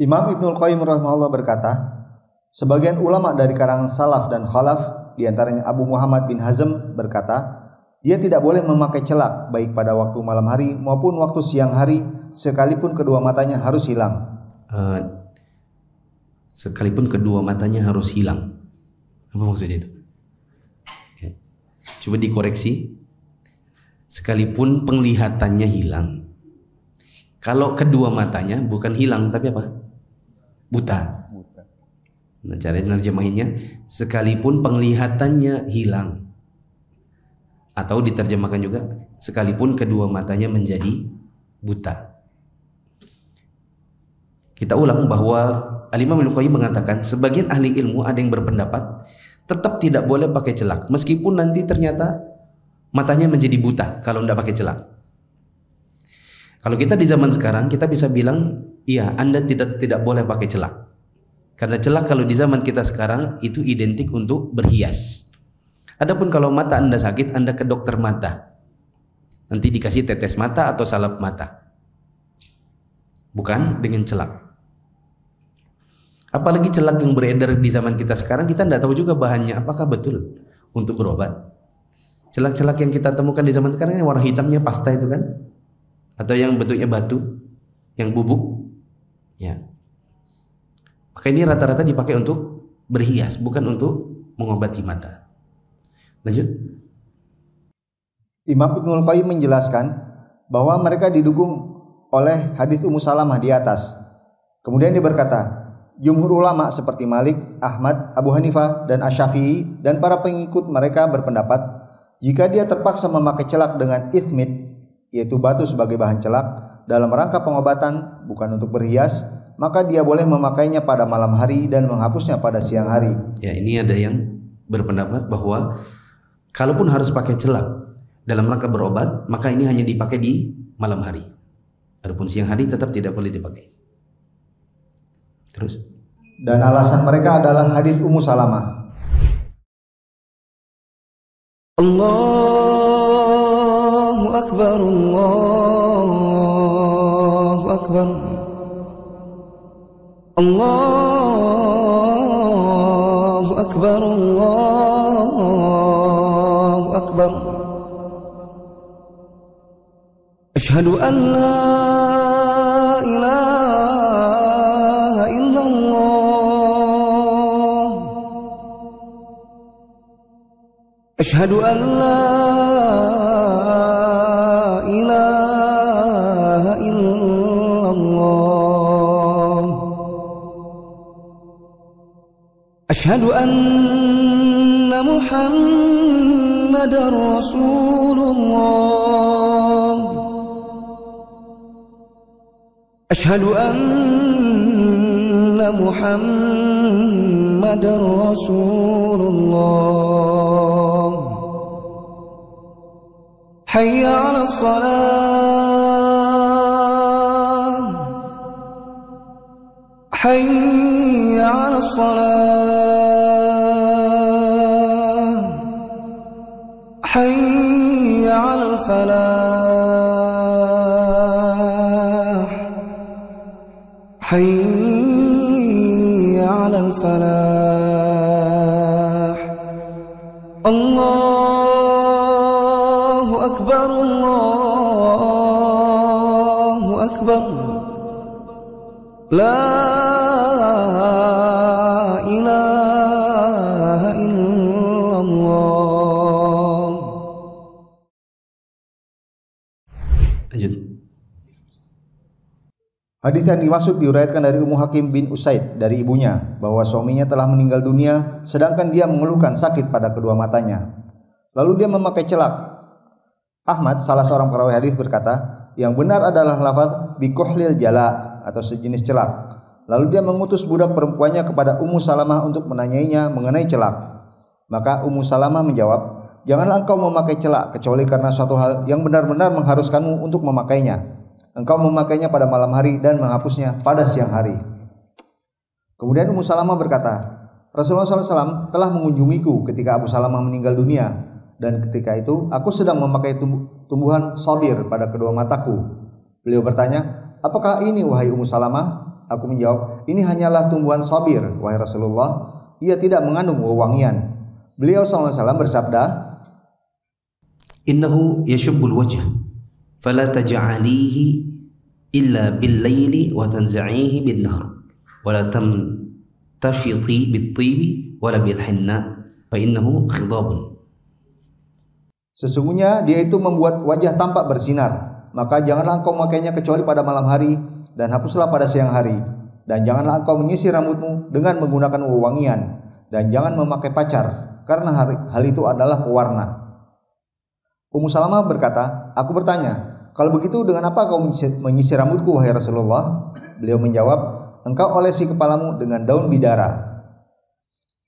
Imam Ibnul Qayyim rahimahullah berkata, sebagian ulama dari kalangan salaf dan khalaf, diantaranya Abu Muhammad bin Hazm berkata, dia tidak boleh memakai celak baik pada waktu malam hari maupun waktu siang hari, sekalipun kedua matanya harus hilang. Sekalipun kedua matanya harus hilang. Apa maksudnya itu? Ya. Coba dikoreksi. Sekalipun penglihatannya hilang. Kalau kedua matanya bukan hilang tapi apa? Buta. Nah, cara menerjemahinya, sekalipun penglihatannya hilang. Atau diterjemahkan juga, sekalipun kedua matanya menjadi buta. Kita ulang bahwa Al-Imam Ibnu Qayyim mengatakan sebagian ahli ilmu ada yang berpendapat tetap tidak boleh pakai celak meskipun nanti ternyata matanya menjadi buta kalau tidak pakai celak. Kalau kita di zaman sekarang kita bisa bilang, iya, Anda tidak boleh pakai celak. Karena celak kalau di zaman kita sekarang itu identik untuk berhias. Adapun kalau mata Anda sakit, Anda ke dokter mata. Nanti dikasih tetes mata atau salep mata. Bukan dengan celak. Apalagi celak yang beredar di zaman kita sekarang, kita tidak tahu juga bahannya apakah betul untuk berobat. Celak-celak yang kita temukan di zaman sekarang ini warna hitamnya pasta itu kan, atau yang bentuknya batu, yang bubuk, ya. Maka ini rata-rata dipakai untuk berhias, bukan untuk mengobati mata. Lanjut. Imam Ibnul Qayyim menjelaskan bahwa mereka didukung oleh hadis Ummu Salamah di atas. Kemudian dia berkata, jumhur ulama seperti Malik, Ahmad, Abu Hanifah, dan Asy-Syafi'i dan para pengikut mereka berpendapat jika dia terpaksa memakai celak dengan ithmid, yaitu batu sebagai bahan celak, dalam rangka pengobatan bukan untuk berhias, maka dia boleh memakainya pada malam hari dan menghapusnya pada siang hari. Ya, ini ada yang berpendapat bahwa kalaupun harus pakai celak dalam rangka berobat, maka ini hanya dipakai di malam hari. Adapun siang hari tetap tidak boleh dipakai. Terus? Dan alasan mereka adalah hadis Ummu Salamah. Allahu Akbar, Allahu Akbar, Allahu Akbar, Allahu Akbar. Asyhadu an la ilaha illallah, asyhadu an la ilaha illallah, asyhadu anna Muhammadar Rasulullah, asyhadu anna Muhammadar Rasulullah. Hayya 'alas shalah, hayya 'alas shalah, hayya 'alal falah, hayya 'alal falah. Allahu Akbar, Allahu Akbar, la ilaha illallah. Lanjut. Hadis yang dimaksud diriwayatkan dari Ummu Hakim bin Usaid dari ibunya bahwa suaminya telah meninggal dunia sedangkan dia mengeluhkan sakit pada kedua matanya. Lalu dia memakai celak. Ahmad, salah seorang perawi hadis, berkata, yang benar adalah lafaz bikuhlil jala atau sejenis celak. Lalu dia mengutus budak perempuannya kepada Ummu Salamah untuk menanyainya mengenai celak. Maka Ummu Salamah menjawab, janganlah engkau memakai celak kecuali karena suatu hal yang benar-benar mengharuskanmu untuk memakainya. Engkau memakainya pada malam hari dan menghapusnya pada siang hari. Kemudian Ummu Salamah berkata, Rasulullah SAW telah mengunjungiku ketika Abu Salamah meninggal dunia, dan ketika itu aku sedang memakai tumbuhan sabir pada kedua mataku. Beliau bertanya, apakah ini wahai Ummu Salamah? Aku menjawab, ini hanyalah tumbuhan sabir wahai Rasulullah, ia tidak mengandung wewangian. Beliau SAW bersabda, Innahu yashubbul wajh fala taj'alihi illa bil-laili wa tanza'ihi bin-nahr wa la tamtashiti bit-tibi wa la bil-hinna fa innahu khidabun. Sesungguhnya dia itu membuat wajah tampak bersinar, maka janganlah engkau memakainya kecuali pada malam hari dan hapuslah pada siang hari, dan janganlah engkau menyisir rambutmu dengan menggunakan wewangian, dan jangan memakai pacar karena hal itu adalah pewarna. Ummu Salamah berkata, aku bertanya, kalau begitu dengan apa kau menyisir rambutku wahai Rasulullah? Beliau menjawab, engkau olesi kepalamu dengan daun bidara.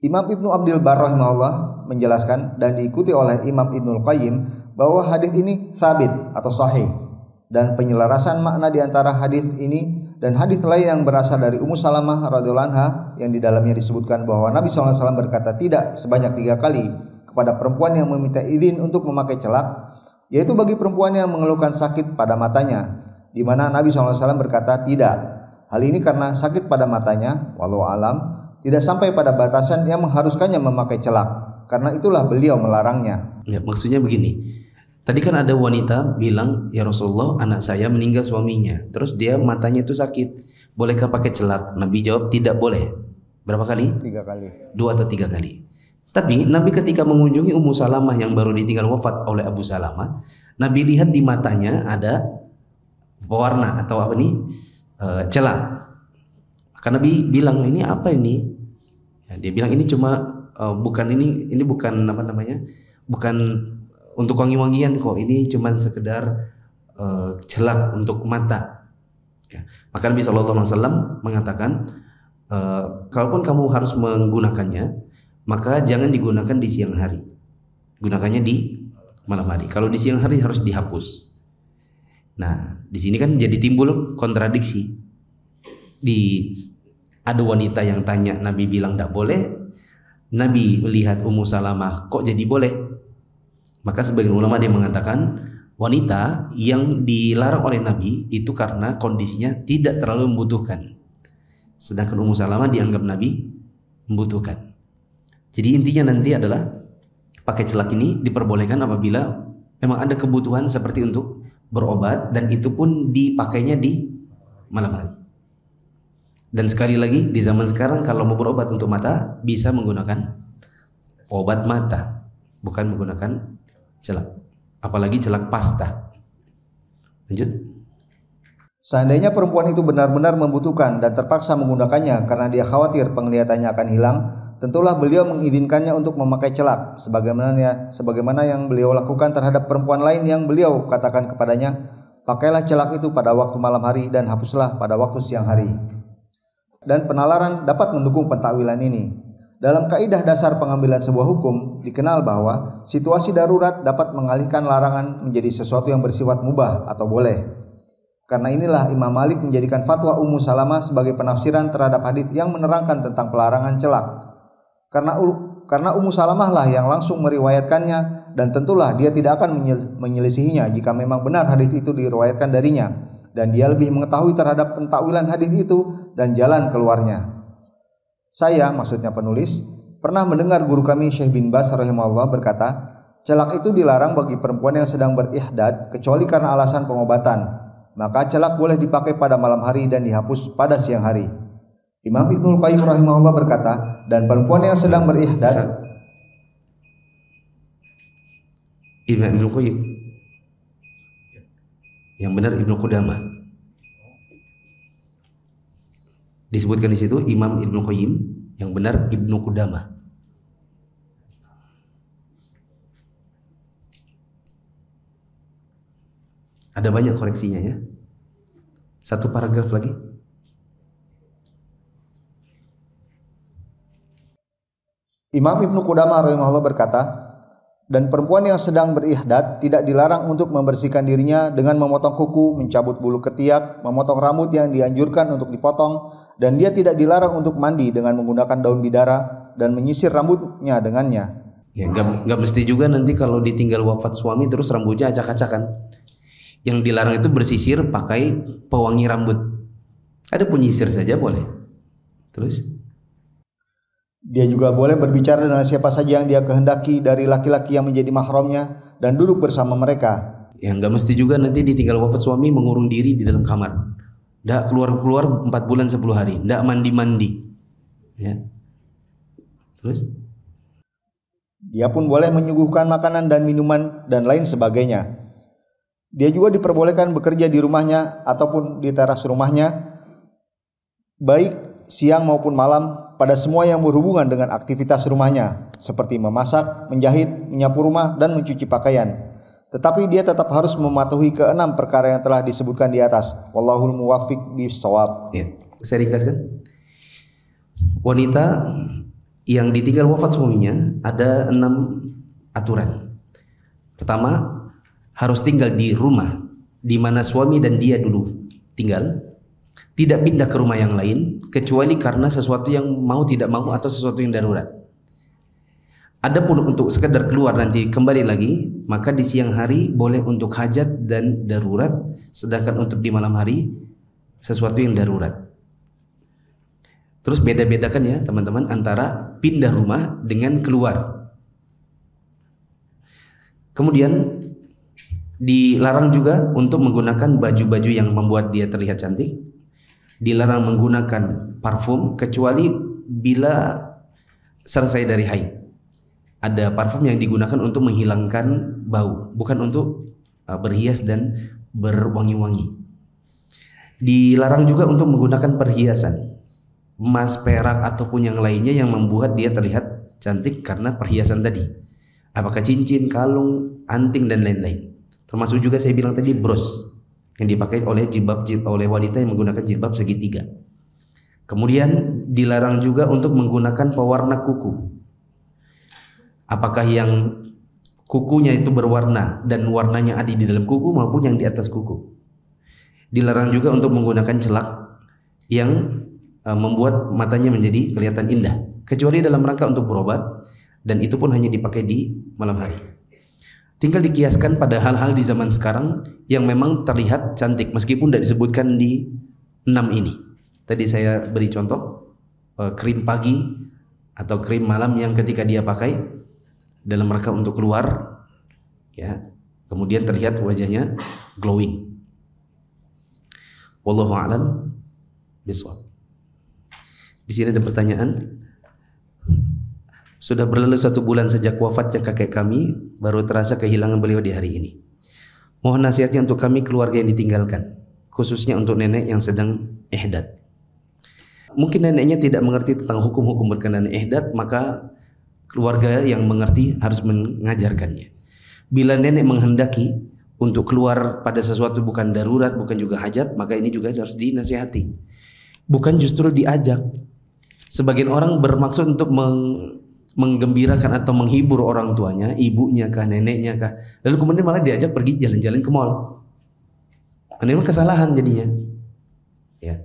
Imam Ibnu Abdul Barr rahimahullah menjelaskan dan diikuti oleh Imam Ibnul Qayyim bahwa hadis ini sabit atau sahih, dan penyelarasan makna di antara hadis ini dan hadis lain yang berasal dari Ummu Salamah radhiyallahu anha yang di dalamnya disebutkan bahwa Nabi SAW berkata tidak sebanyak 3 kali kepada perempuan yang meminta izin untuk memakai celak, yaitu bagi perempuan yang mengeluhkan sakit pada matanya, di mana Nabi SAW berkata tidak. Hal ini karena sakit pada matanya, walau alam, tidak sampai pada batasan yang mengharuskannya memakai celak, karena itulah beliau melarangnya. Ya, maksudnya begini. Tadi kan ada wanita bilang, ya Rasulullah, anak saya meninggal suaminya, terus dia matanya itu sakit, bolehkah pakai celak? Nabi jawab tidak boleh. Berapa kali? 3 kali. 2 atau 3 kali. Tapi Nabi ketika mengunjungi Ummu Salamah yang baru ditinggal wafat oleh Abu Salamah, Nabi lihat di matanya ada pewarna atau apa nih, celak. Maka Nabi bilang, ini apa ini? Ya, dia bilang ini cuma bukan ini bukan apa namanya, bukan untuk wangi-wangian kok, ini cuma sekedar celak untuk mata. Ya. Maka Nabi SAW mengatakan, kalaupun kamu harus menggunakannya, maka jangan digunakan di siang hari, gunakannya di malam hari. Kalau di siang hari harus dihapus. Nah, di sini kan jadi timbul kontradiksi. Ada wanita yang tanya, Nabi bilang tidak boleh. Nabi melihat Ummu Salamah, kok jadi boleh? Maka sebagian ulama dia mengatakan wanita yang dilarang oleh Nabi itu karena kondisinya tidak terlalu membutuhkan. Sedangkan Ummu Salamah dianggap Nabi membutuhkan. Jadi intinya nanti adalah pakai celak ini diperbolehkan apabila memang ada kebutuhan seperti untuk berobat, dan itu pun dipakainya di malam hari. Dan sekali lagi di zaman sekarang kalau mau berobat untuk mata bisa menggunakan obat mata, bukan menggunakan celak. Apalagi celak pasta. Lanjut. Seandainya perempuan itu benar-benar membutuhkan dan terpaksa menggunakannya karena dia khawatir penglihatannya akan hilang, tentulah beliau mengizinkannya untuk memakai celak sebagaimana yang beliau lakukan terhadap perempuan lain yang beliau katakan kepadanya, pakailah celak itu pada waktu malam hari dan hapuslah pada waktu siang hari. Dan penalaran dapat mendukung pentakwilan ini. Dalam kaidah dasar pengambilan sebuah hukum dikenal bahwa situasi darurat dapat mengalihkan larangan menjadi sesuatu yang bersifat mubah atau boleh. Karena inilah Imam Malik menjadikan fatwa Ummu Salamah sebagai penafsiran terhadap hadits yang menerangkan tentang pelarangan celak. Karena Ummu Salamah lah yang langsung meriwayatkannya, dan tentulah dia tidak akan menyelisihinya jika memang benar hadits itu diriwayatkan darinya, dan dia lebih mengetahui terhadap pentakwilan hadits itu dan jalan keluarnya. Saya, maksudnya penulis, pernah mendengar guru kami Syekh bin Baz rahimahullah berkata, celak itu dilarang bagi perempuan yang sedang berihdad kecuali karena alasan pengobatan. Maka celak boleh dipakai pada malam hari dan dihapus pada siang hari. Imam Ibnul Qayyim rahimahullah berkata, dan perempuan yang sedang berihdad, Imam Ibnul Qayyim, yang benar Ibnu Qudamah. Disebutkan di situ Imam Ibnu Qayyim, yang benar Ibnu Qudamah. Ada banyak koreksinya ya. Satu paragraf lagi. Imam Ibnu Qudamah rahimahullah berkata, dan perempuan yang sedang berihdad tidak dilarang untuk membersihkan dirinya dengan memotong kuku, mencabut bulu ketiak, memotong rambut yang dianjurkan untuk dipotong, dan dia tidak dilarang untuk mandi dengan menggunakan daun bidara dan menyisir rambutnya dengannya. Ya, nggak mesti juga nanti kalau ditinggal wafat suami terus rambutnya acak-acakan. Yang dilarang itu bersisir pakai pewangi rambut. Ada penyisir saja boleh. Terus? Dia juga boleh berbicara dengan siapa saja yang dia kehendaki dari laki-laki yang menjadi mahramnya dan duduk bersama mereka. Ya nggak mesti juga nanti ditinggal wafat suami mengurung diri di dalam kamar. Nggak keluar-keluar 4 bulan 10 hari. Nggak mandi-mandi. Ya. Terus? Dia pun boleh menyuguhkan makanan dan minuman dan lain sebagainya. Dia juga diperbolehkan bekerja di rumahnya ataupun di teras rumahnya, baik siang maupun malam, pada semua yang berhubungan dengan aktivitas rumahnya, seperti memasak, menjahit, menyapu rumah, dan mencuci pakaian. Tetapi dia tetap harus mematuhi ke-6 perkara yang telah disebutkan di atas. Wallahul muwaffiq bis-shawab. Ya, saya ringkaskan. Wanita yang ditinggal wafat suaminya ada 6 aturan. Pertama, harus tinggal di rumah di mana suami dan dia dulu tinggal, tidak pindah ke rumah yang lain kecuali karena sesuatu yang mau tidak mau atau sesuatu yang darurat. Adapun untuk sekedar keluar nanti kembali lagi, maka di siang hari boleh untuk hajat dan darurat, sedangkan untuk di malam hari sesuatu yang darurat. Terus beda-bedakan ya teman-teman antara pindah rumah dengan keluar. Kemudian dilarang juga untuk menggunakan baju-baju yang membuat dia terlihat cantik. Dilarang menggunakan parfum kecuali bila selesai dari haid. Ada parfum yang digunakan untuk menghilangkan bau, bukan untuk berhias dan berwangi-wangi. Dilarang juga untuk menggunakan perhiasan, emas, perak ataupun yang lainnya yang membuat dia terlihat cantik karena perhiasan tadi. Apakah cincin, kalung, anting dan lain-lain. Termasuk juga saya bilang tadi bros yang dipakai oleh oleh wanita yang menggunakan jilbab segitiga. Kemudian dilarang juga untuk menggunakan pewarna kuku. Apakah yang kukunya itu berwarna dan warnanya ada di dalam kuku maupun yang di atas kuku. Dilarang juga untuk menggunakan celak yang membuat matanya menjadi kelihatan indah, kecuali dalam rangka untuk berobat, dan itu pun hanya dipakai di malam hari. Tinggal dikiaskan pada hal-hal di zaman sekarang yang memang terlihat cantik meskipun tidak disebutkan di 6 ini. Tadi saya beri contoh krim pagi atau krim malam yang ketika dia pakai dalam rangka untuk keluar, ya, kemudian terlihat wajahnya glowing. Wallahu a'lam bishawab. Di sini ada pertanyaan. Sudah berlalu 1 bulan sejak wafatnya kakek kami, baru terasa kehilangan beliau di hari ini. Mohon nasihatnya untuk kami keluarga yang ditinggalkan, khususnya untuk nenek yang sedang ihdad. Mungkin neneknya tidak mengerti tentang hukum-hukum berkenaan ihdad, maka keluarga yang mengerti harus mengajarkannya. Bila nenek menghendaki untuk keluar pada sesuatu bukan darurat, bukan juga hajat, maka ini juga harus dinasihati. Bukan justru diajak. Sebagian orang bermaksud untuk menggembirakan atau menghibur orang tuanya, ibunya kah, neneknya kah, lalu kemudian malah diajak pergi jalan-jalan ke mall. Ini kesalahan jadinya. Ya.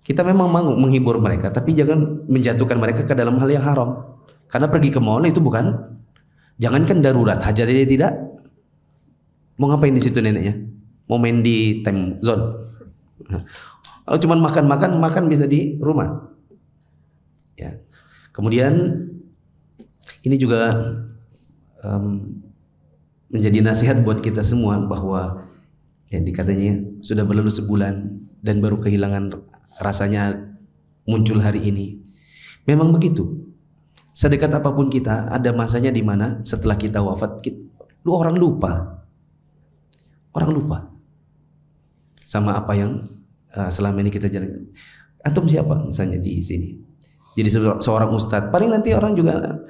Kita memang mau menghibur mereka, tapi jangan menjatuhkan mereka ke dalam hal yang haram. Karena pergi ke mall itu bukan, jangankan darurat, hajat aja tidak. Mau ngapain di situ neneknya? Mau main di time zone? Kalau cuma makan bisa di rumah. Ya. Kemudian ini juga menjadi nasihat buat kita semua bahwa ya dikatanya sudah berlalu sebulan dan baru kehilangan rasanya muncul hari ini. Memang begitu. Sedekat apapun kita, ada masanya di mana setelah kita wafat, orang lupa. Orang lupa sama apa yang selama ini kita jalankan. Antum siapa misalnya di sini? Jadi seorang ustadz, paling nanti orang juga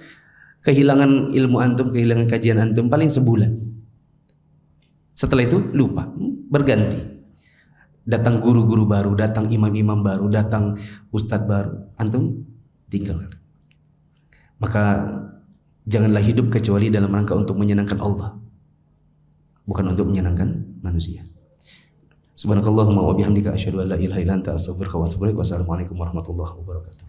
kehilangan ilmu antum, kehilangan kajian antum paling sebulan. Setelah itu lupa, berganti. Datang guru-guru baru, datang imam-imam baru, datang ustadz baru, antum tinggal. Maka janganlah hidup kecuali dalam rangka untuk menyenangkan Allah, bukan untuk menyenangkan manusia. Subhanakallahumma wa bihamdika asyhadu an la ilaha illa anta astaghfiruka wa atubu ilaik. Wassalamualaikum warahmatullahi wabarakatuh.